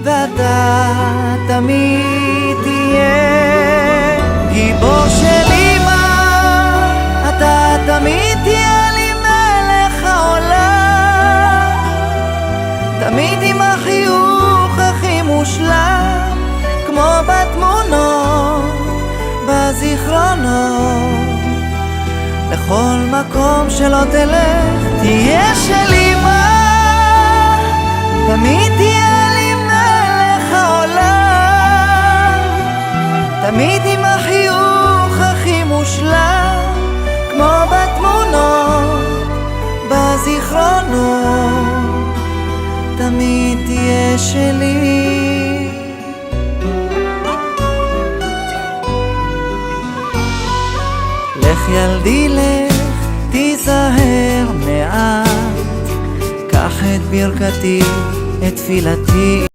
ואתה תמיד תהיה גיבור של אמא, אתה תמיד תהיה לי מלך העולם, תמיד עם החיוך הכי מושלם, כמו בתמונות, בזיכרונות. לכל מקום שלא תלך תהיה של אמא, תמיד תהיה לי מלך העולם, תמיד עם החיוך הכי מושלם, כמו בתמונות, בזיכרונות, תמיד תהיה שלי. לך ילדי לך, תיזהר מעט, קח את ברכתי, את תפילתי.